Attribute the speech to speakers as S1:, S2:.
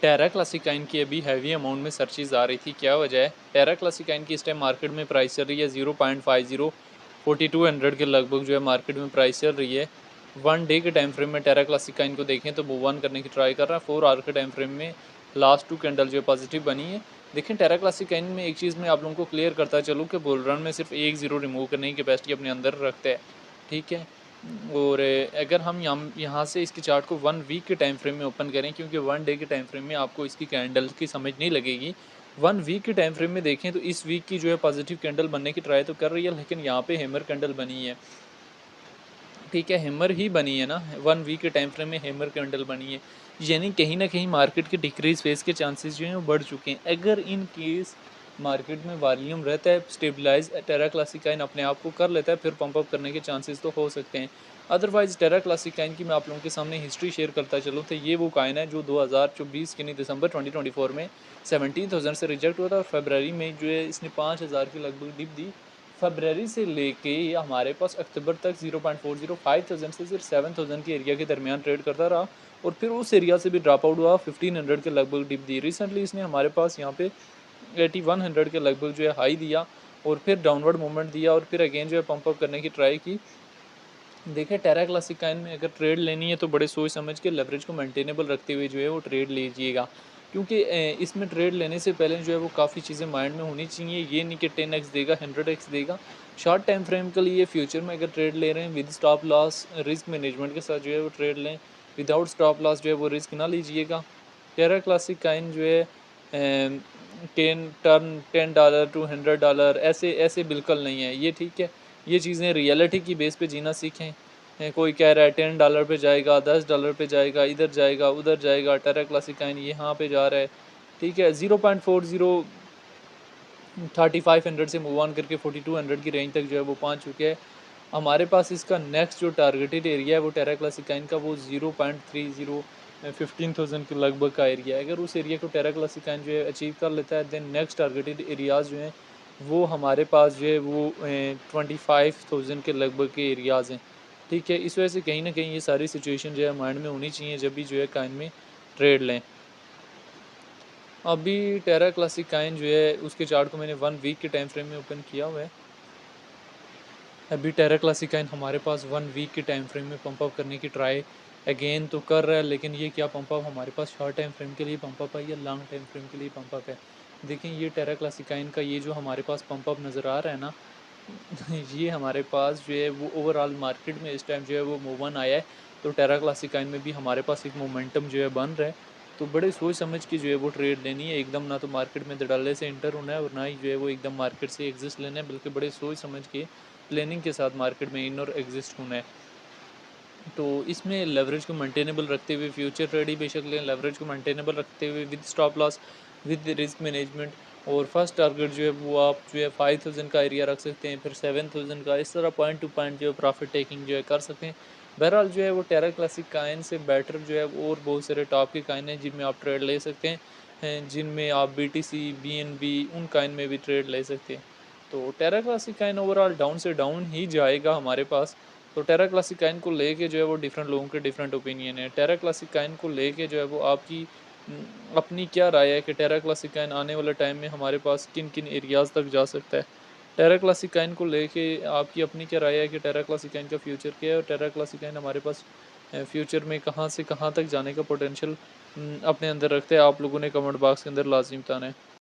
S1: टेरा क्लासिकाइन की अभी heavy amount में सर्चेज आ रही थी, क्या वजह है? टेरा क्लासिकाइन की इस टाइम मार्केट में प्राइस चल रही है 0.50 4200 के लगभग जो है मार्केट में प्राइस चल रही है। 1 डे के टाइम फ्रेम में टेरा क्लासिकाइन को देखें तो मूव ऑन करने की ट्राई कर रहा है। 4 आवर के टाइम फ्रेम में लास्ट 2 कैंडल जो है पॉजिटिव बनी है। देखें टेरा क्लासिकाइन में एक चीज़ मैं आप लोगों को क्लियर करता चलूँ कि बुल रन में सिर्फ एक ज़ीरो रिमूव करने की कैपेसिटी अपने अंदर रखता है, ठीक है। और अगर हम यहाँ से इसके चार्ट को 1 वीक के टाइम फ्रेम में ओपन करें, क्योंकि 1 डे के टाइम फ्रेम में आपको इसकी कैंडल की समझ नहीं लगेगी। 1 वीक के टाइम फ्रेम में देखें तो इस वीक की जो है पॉजिटिव कैंडल बनने की ट्राई तो कर रही है, लेकिन यहाँ पे हैमर कैंडल बनी है, ठीक है। हैमर ही बनी है ना, 1 वीक के टाइम फ्रेम में हैमर कैंडल बनी है, यानी कहीं ना कहीं मार्केट के डिक्रीज फेस के चांसेस जो हैं वो बढ़ चुके हैं। अगर इन केस मार्केट में वॉल्यूम रहता है स्टेबलाइज, टेरा क्लासिकाइन अपने आप को कर लेता है, फिर पंप अप करने के चांसेस तो हो सकते हैं। अदरवाइज टेरा क्लासिकाइन की मैं आप लोगों के सामने हिस्ट्री शेयर करता चलूँ तो ये वो काइन है जो 2024 के नहीं दिसंबर 2024 में 17,000 से रिजेक्ट हुआ था, और फरवरी में जो है इसने 5,000 की लगभग डिप दी। फरवरी से लेके ये हमारे पास अक्टूबर तक 0.40 5000 से सिर्फ 7000 के एरिया के दरमियान ट्रेड करता रहा, और फिर उस एरिया से भी ड्रॉप आउट हुआ, 1500 के लगभग डिप दी। रिसेंटली इसने हमारे पास यहाँ पे 8100 के लगभग जो है हाई दिया, और फिर डाउनवर्ड मूवमेंट दिया, और फिर अगेन जो है पंप अप करने की ट्राई की। देखिए टेरा क्लासिकाइन में अगर ट्रेड लेनी है तो बड़े सोच समझ के लेवरेज को मेंटेनेबल रखते हुए जो है वो ट्रेड लीजिएगा, क्योंकि इसमें ट्रेड लेने से पहले जो है वो काफ़ी चीज़ें माइंड में होनी चाहिए। ये नहीं कि 10x देगा 100x देगा। शॉर्ट टाइम फ्रेम के लिए फ्यूचर में अगर ट्रेड ले रहे हैं with stop loss risk management के साथ जो है वो ट्रेड लें, विदाउट स्टॉप लॉस जो है वो रिस्क ना लीजिएगा। टेरा क्लासिकाइन जो है $10 to $100 ऐसे ऐसे बिल्कुल नहीं है ये, ठीक है। ये चीज़ें रियलिटी की बेस पे जीना सीखें। कोई कह रहा है $10 पे जाएगा, $10 पे जाएगा, इधर जाएगा उधर जाएगा, टेरा क्लासिकाइन यहाँ पे जा रहा है, ठीक है। 0.40 3500 से मूव ऑन करके 4200 की रेंज तक जो है वो पहुँच चुके हैं। हमारे पास इसका नेक्स्ट जो टारगेटेड एरिया है वो टेरा क्लासिकाइन का वो 0.30 15,000 के लगभग का एरिया है। अगर उस एरिया को टेरा क्लासिकाइन जो है अचीव कर लेता है, देन नेक्स्ट टारगेटेड एरियाज़ जो हैं वो हमारे पास जो है वो 25,000 के लगभग के एरियाज़ हैं, ठीक है। इस वजह से कहीं ना कहीं ये सारी सिचुएशन जो है माइंड में होनी चाहिए जब भी जो है काइन में ट्रेड लें। अभी टेरा क्लासिकाइन जो है उसके चार्ट को मैंने 1 वीक के टाइम फ्रेम में ओपन किया हुआ है। अभी टेरा क्लासिकाइन हमारे पास 1 वीक के टाइम फ्रेम में पंप अप करने की ट्राई अगेन तो कर रहा है, लेकिन ये क्या पंप अप हमारे पास शॉर्ट टाइम फ्रेम के लिए पंप अप है या लॉन्ग टाइम फ्रेम के लिए पंप अप है? देखें ये टेरा क्लासिकाइन का ये जो हमारे पास पंप अप नज़र आ रहा है ना, ये हमारे पास जो है वो ओवरऑल मार्केट में इस टाइम जो है वो मूव ऑन आया है, तो टेरा क्लासिकाइन में भी हमारे पास एक मोमेंटम जो है बन रहा है। तो बड़े सोच समझ के जो है वो ट्रेड लेनी है, एकदम ना तो मार्केट में धड़ल्ले से इंटर होना है और ना ही जो है वो एकदम मार्केट से एग्जिस्ट लेना है, बल्कि बड़े सोच समझ के प्लानिंग के साथ मार्केट में इन और एग्जिस्ट होना है। तो इसमें लेवरेज को मेंटेनेबल रखते हुए फ्यूचर ट्रेड ही बेशक लें, लेवरेज को मेंटेनेबल रखते हुए with stop loss with risk management, और फर्स्ट टारगेट जो है वो आप जो है 5000 का एरिया रख सकते हैं, फिर 7000 का, इस तरह पॉइंट टू पॉइंट जो है प्रॉफिट टेकिंग जो है कर सकते हैं। बहरहाल जो है वो टेरा क्लासिक काइन से बेटर जो है और बहुत सारे टॉप के काइन हैं जिनमें आप ट्रेड ले सकते हैं, जिनमें आप BTC BNB उन काइन में भी ट्रेड ले सकते हैं। तो टेरा क्लासिक काइन ओवरऑल डाउन से डाउन ही जाएगा हमारे पास। तो टेरा क्लासिकाइन को लेके जो है वो डिफरेंट लोगों के डिफरेंट ओपिनियन है। टेरा क्लासिकाइन को लेके जो है वो आपकी अपनी क्या राय है कि टेरा क्लासिकाइन आने वाले टाइम में हमारे पास किन किन एरियाज़ तक जा सकता है? टेरा क्लासिकाइन को लेके आपकी अपनी क्या राय है कि टेरा क्लासिकाइन का फ्यूचर क्या है, और टेरा क्लासिकाइन हमारे पास फ्यूचर में कहाँ से कहाँ तक जाने का पोटेंशियल अपने अंदर रखते हैं? आप लोगों ने कमेंट बॉक्स के अंदर लाजमी बताना है।